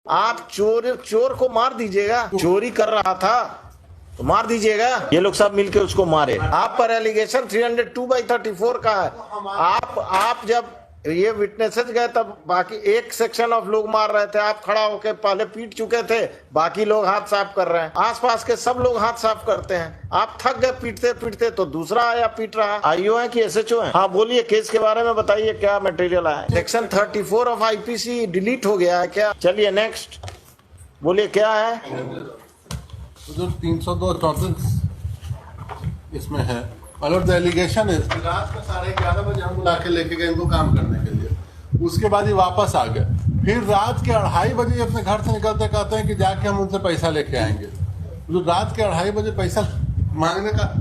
आप चोर चोर को मार दीजिएगा, चोरी कर रहा था तो मार दीजिएगा। ये लोग सब मिलके उसको मारे। आप पर एलिगेशन 302/34 का है। आप जब ये विटनेसेस गए तब बाकी एक सेक्शन ऑफ लोग मार रहे थे, आप खड़ा होके पहले पीट चुके थे, बाकी लोग हाथ साफ कर रहे हैं। आसपास के सब लोग हाथ साफ करते हैं, आप थक गए पीटते पीटते तो दूसरा आया पीट रहा। आईओ है कि एसएचओ है? हाँ बोलिए, केस के बारे में बताइए, क्या मटेरियल आया? सेक्शन 34 ऑफ आईपीसी डिलीट हो गया है क्या? चलिए नेक्स्ट बोलिए क्या है? जो 302 इसमें है, और द एलिगेशन है रात में 11:30 बजे हम बुला के लेके गए इनको काम करने के लिए। उसके बाद ये वापस आ गए, फिर रात के 2:30 बजे अपने घर से निकलते कहते हैं कि जाके हम उनसे पैसा लेके आएंगे। जो रात के 2:30 बजे पैसा मांगने का,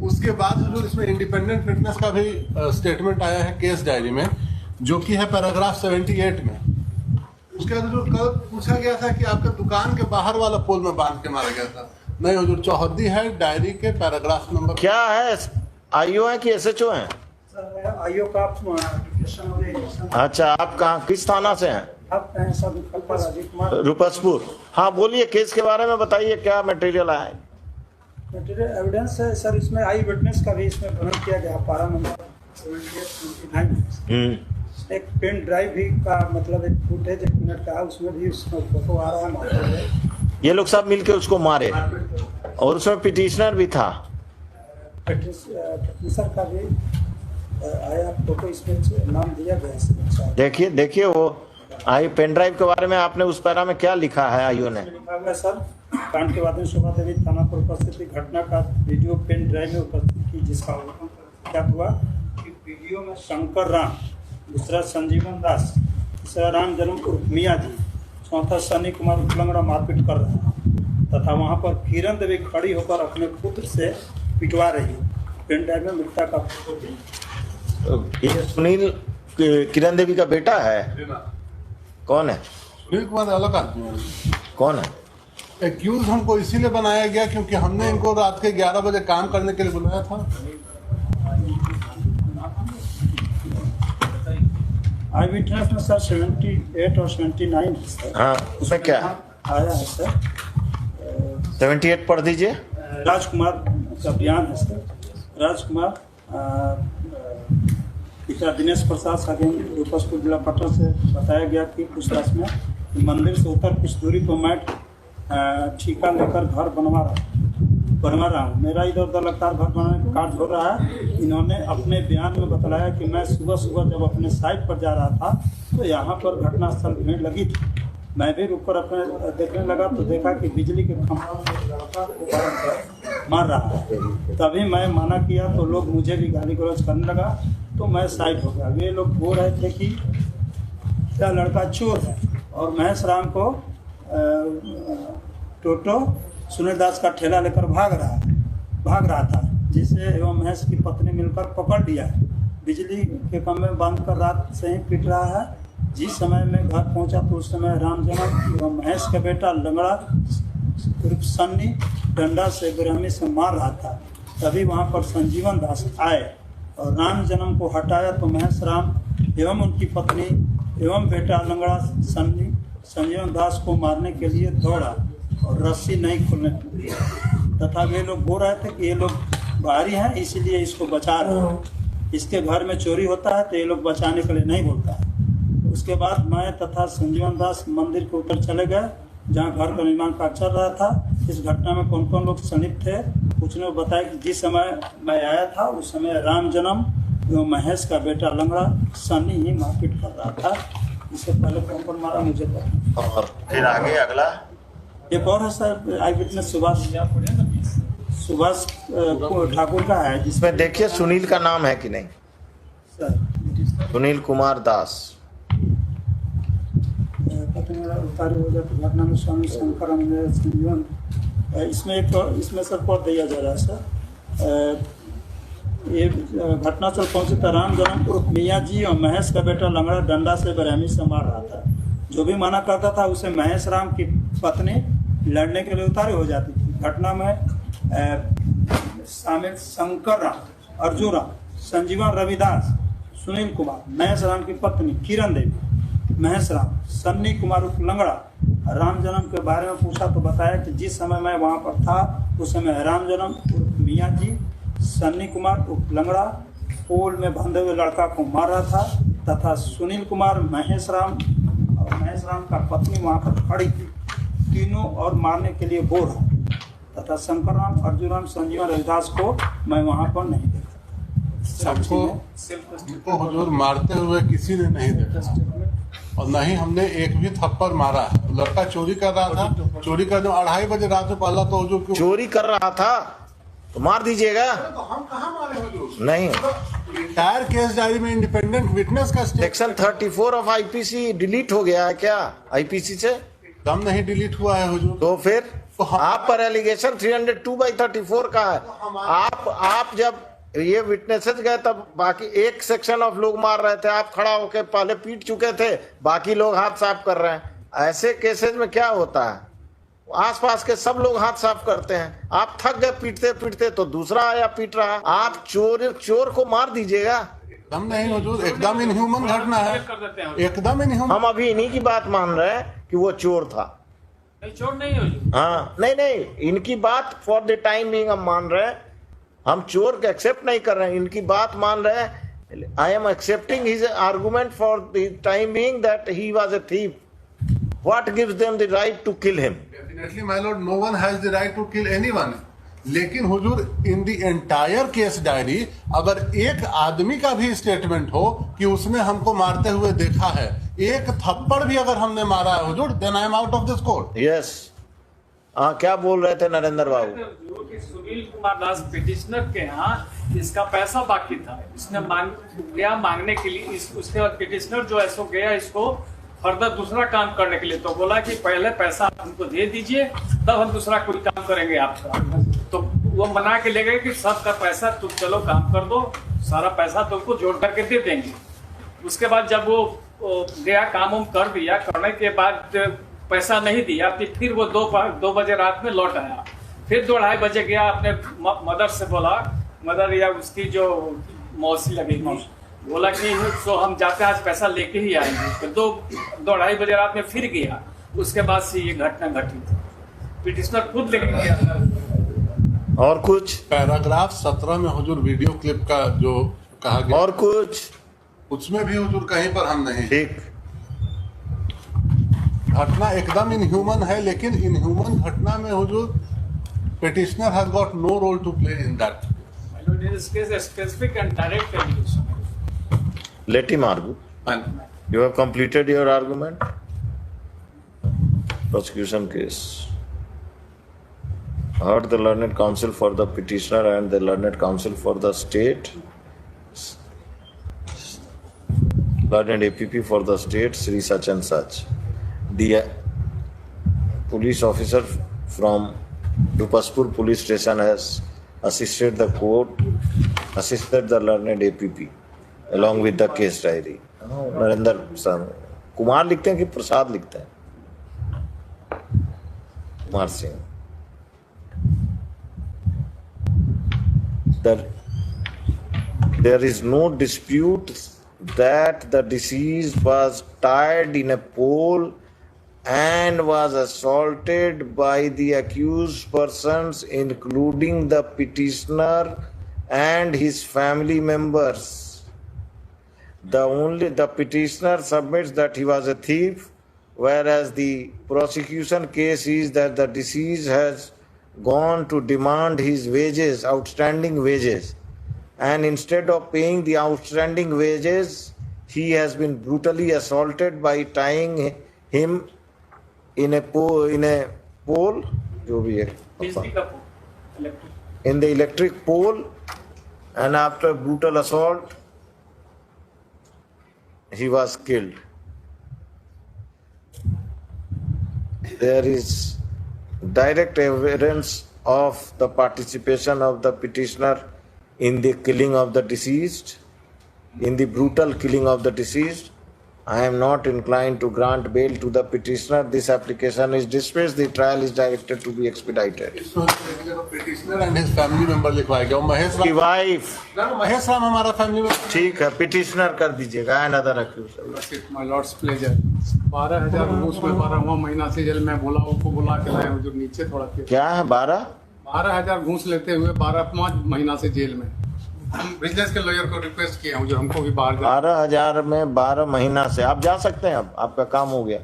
उसके बाद जो इसमें इंडिपेंडेंट विटनेस का भी स्टेटमेंट आया है केस डायरी में, जो कि है पैराग्राफ 78 में। उसके बाद जो कल पूछा गया था कि आपके दुकान के बाहर वाला पोल में बांध के मारा गया था, नहीं हुजूर, चौहद्दी है डायरी के पैराग्राफ नंबर। क्या है? आईओ है कि एसएचओ है? आईओ का अच्छा, आप कहाँ किस थाना से हैं? रुपसपुर। हाँ बोलिए, केस के बारे में बताइए, क्या मटेरियल आया है? मटेरियल एविडेंस है सर, इसमें आई विटनेस का भी इसमें वर्णन किया गया, पारा नंबर 78-29। एक पेन ड्राइव भी का मतलब एक फुटेज 1 मिनट का है, उसमें भी उसमें फोटो आ रहा है। ये लोग सब मिलके उसको मारे और उसमें पिटिशनर भी था। पिटिशनर का भी आया फोटो, इसमें नाम दिया गया है। देखिए वो आई पेन ड्राइव के बारे में आपने उस पैरा में क्या लिखा है? आईओ ने लिखा हुआ सर, कांड के बाद में शोभा देवी थाना पर उपस्थित घटना का वीडियो पेन ड्राइव में उपस्थित की, जिसका क्या हुआ कि वीडियो में शंकर राम, दूसरा संजीवन दास, तीसरा राम जन्म उर्फ मियाँ जी, चौथा सनी कुमार लंगड़ा मारपीट कर रहा है तथा वहां पर किरण देवी खड़ी होकर अपने पुत्र से पिटवा रही है। पेन ड्राइव में मृतक का फोटो। ये सुनील किरण देवी का बेटा है? कौन है? सुनील कुमार अलग आदमी है। कौन है? एक्यूज हमको इसीलिए बनाया गया क्योंकि हमने इनको रात के 11 बजे काम करने के लिए बुलाया था। आई विटनेस में सर 78 और 79। हाँ, उसमें क्या आया है सर? 78 पढ़ दीजिए। राजकुमार का बयान है सर। राजकुमार पिता दिनेश प्रसाद सागिन रूपसपुर जिला पटना से बताया गया कि पूछताछ में मंदिर से उतर कुछ दूरी पर मैट ठीका लेकर घर बनवा रहा हूँ। मेरा इधर उधर लगातार घर बनाने का कार्य हो रहा है। इन्होंने अपने बयान में बताया कि मैं सुबह सुबह जब अपने साइट पर जा रहा था तो यहाँ पर घटनास्थल भीड़ लगी थी। मैं भी रुककर अपने देखने लगा तो देखा कि बिजली के खंभा में लड़का को मार रहा है। तभी मैं मना किया तो लोग मुझे भी गाली गलौज करने लगा तो मैं साइड हो गया। वे लोग बोल रहे थे कि क्या लड़का चोर है और महेश राम को टोटो सुनील दास का ठेला लेकर भाग रहा था, जिसे एवं महेश की पत्नी मिलकर पकड़ लिया है। बिजली के खंभे में बांध कर रात से ही पीट रहा है। जिस समय मैं घर पहुंचा तो उस समय राम जन्म एवं महेश का बेटा लंगड़ा उर्फ सन्नी डंडा से बेरहमी से मार रहा था। तभी वहां पर संजीवन दास आए और राम जन्म को हटाया तो महेश राम एवं उनकी पत्नी एवं बेटा लंगड़ा सन्नी संजीवन दास को मारने के लिए दौड़ा और रस्सी नहीं खोलने दी तथा वे लोग बोल रहे थे कि ये लोग बाहरी हैं इसलिए इसको बचा रहे हैं। इसके घर में चोरी होता है तो ये लोग बचाने के लिए नहीं बोलता है। उसके बाद मैं तथा संजीवन दास मंदिर के ऊपर चले गए जहाँ घर का निर्माण कार्य चल रहा था। इस घटना में कौन कौन लोग संलिप्त थे कुछ ने बताया कि जिस समय मैं आया था उस समय राम जन्म एवं महेश का बेटा लंगड़ा सन्नी ही मारपीट कर रहा था। इससे पहले कौन कौन मारा मुझे पता। और फिर आगे अगला एक और है सर, आई विटनेस सुभाष ठाकुर का है, जिसमें देखिए सुनील का नाम है कि नहीं सर? सुनील कुमार दास। उतारी हो जाती घटना में स्वामी शंकर संजीवन इसमें सर पढ़ दिया जा रहा है सर। ये घटनास्थल पहुंचे तो राम जन्म उर्फ मियाँ जी और महेश का बेटा लंगड़ा डंडा से बेरहमी से मार रहा था। जो भी मना करता था उसे महेश राम की पत्नी लड़ने के लिए उतारी हो जाती थी। घटना में शामिल शंकर राम, अर्जुन राम, संजीवन रविदास, सुनील कुमार, महेश राम की पत्नी किरण देवी, महेश राम, सन्नी कुमार उर्फ लंगड़ा, राम जन्म के बारे में पूछा तो बताया कि जिस समय मैं वहाँ पर था उस समय राम जन्म मियाँ जी सन्नी कुमार उर्फ लंगड़ा पोल में बंधे हुए लड़का को मार रहा था तथा सुनील कुमार महेश राम का पत्नी वहाँ पर खड़ी थी। तीनों और मारने के लिए बोल रहा तथा शंकर राम अर्जुन राम संजीवन रविदास को मैं वहाँ पर नहीं देखा। सबको हुजूर मारते हुए किसी ने नहीं देखा और न ही हमने एक भी थप्पड़ मारा। लड़का चोरी कर रहा था, चोरी कर 2:30 बजे रात में पहला तो हुजूर क्यों चोरी कर रहा था तो मार दीजिएगा। तो हम कहाँ मारे हुजूर? नहीं, इंटायर केस डायरी में इंडिपेंडेंट विटनेस का सेक्शन 34 ऑफ आईपीसी डिलीट हो गया है क्या आईपीसी से? दम नहीं डिलीट हुआ है हुजूर। तो फिर तो आप पर एलिगेशन 302/34 का है। आप जब ये विटनेसेस गए तब बाकी एक सेक्शन ऑफ लोग मार रहे थे, आप खड़ा होकर पहले पीट चुके थे, बाकी लोग हाथ साफ कर रहे हैं। ऐसे केसेस में क्या होता है, आसपास के सब लोग हाथ साफ करते हैं। आप थक गए पीटते पीटते तो दूसरा आया पीट रहा। आप चोर को मार दीजिएगा। एकदम नहीं हुजूर, एकदम इनह्यूमन घटना है, एकदम इनह्यूमन। हम अभी इन्हीं की बात मान रहे हैं कि वो चोर था। चोर नहीं हो। हाँ नहीं, इनकी बात फॉर द टाइम बिंग हम मान रहे हैं। हम चोर को एक्सेप्ट नहीं कर रहे हैं, इनकी बात मान रहे हैं। I am accepting his argument for the time being that he was a thief. What gives them the right to kill him? Definitely my lord, no one has the right to kill anyone. लेकिन हुजूर in the entire case diary अगर एक आदमी का भी statement हो कि उसने हमको मारते हुए देखा है, एक थप्पड़ भी अगर हमने मारा है हुजूर, then I am out of this court. Yes, क्या बोल रहे थे नरेंद्र बाबू? सुनील कुमार दास पिटिशनर के यहाँ इसका पैसा बाकी था, इसने गया मांगने के लिए। उसके बाद पिटिशनर जो है सो गया इसको फर्दर दूसरा काम करने के लिए, तो बोला कि पहले पैसा आप हमको दे दीजिए तब हम दूसरा कोई काम करेंगे आपका। तो वो मना के ले गए कि सबका पैसा तुम चलो काम कर दो, सारा पैसा तुमको जोड़ करके दे देंगे। उसके बाद जब वो गया काम उम कर दिया, करने के बाद पैसा नहीं दिया, फिर वो 2 बजे रात में लौट आया। फिर 2:30 बजे गया, अपने मदर से बोला, मदर या उसकी जो मौसी लगेगी, बोला कि तो हम जाते आज पैसा लेके ही आएंगे। तो 2:30 बजे रात में फिर गया। उसके बाद से ये घटना घटी थी। पिटिशनर खुद लेके गया था। और कुछ पैराग्राफ 17 में हुजूर वीडियो क्लिप का जो कहा गया, और कुछ उसमें भी हुजूर कहीं पर हम नहीं। ठीक, घटना एकदम इनह्यूमन है, लेकिन इनह्यूमन घटना में हुजूर petitioner has got no role to play in that. In this case, a specific and direct allegation. let him argue. You have completed your argument. Prosecution case. Heard the learned counsel for the petitioner and the learned counsel for the state. Learned APP for the state, Sri such and such. The police officer from Dupaspur police station has assisted the court, assisted the learned APP along with the case diary. Narendra sir Kumar लिखते हैं कि प्रसाद लिखते हैं? Kumar Singh. There is no dispute that the deceased was tied in a pole and was assaulted by the accused persons, including the petitioner and his family members. The petitioner submits that he was a thief, whereas the prosecution case is that the deceased has gone to demand his wages, outstanding wages, and instead of paying the outstanding wages, he has been brutally assaulted by tying him in a pole, जो भी है, बिजली का पोल, electric. in the electric pole, and after brutal assault, he was killed. There is direct evidence of the participation of the petitioner in the killing of the deceased, in the brutal killing of the deceased, I am not inclined to grant bail to the petitioner. This application is dismissed. The trial is directed to be expedited. Petitioner and his family member लिखवाया गया महेश की Ram. Wife, ना, महेश राम हमारा family member. ठीक है, petitioner कर दीजिएगा। Another accuse my lord's pleasure 12,000 घूस में 12वां महीना से जेल में बोला उनको बुला के लाए हुजूर नीचे थोड़ा क्या है? 12,000 घूस लेते हुए 5 महीना से जेल में। हम बिजनेस के लॉयर को रिक्वेस्ट किए हुजूर हमको भी बाहर 12,000 में 12 महीना से आप जा सकते हैं। अब आपका काम हो गया।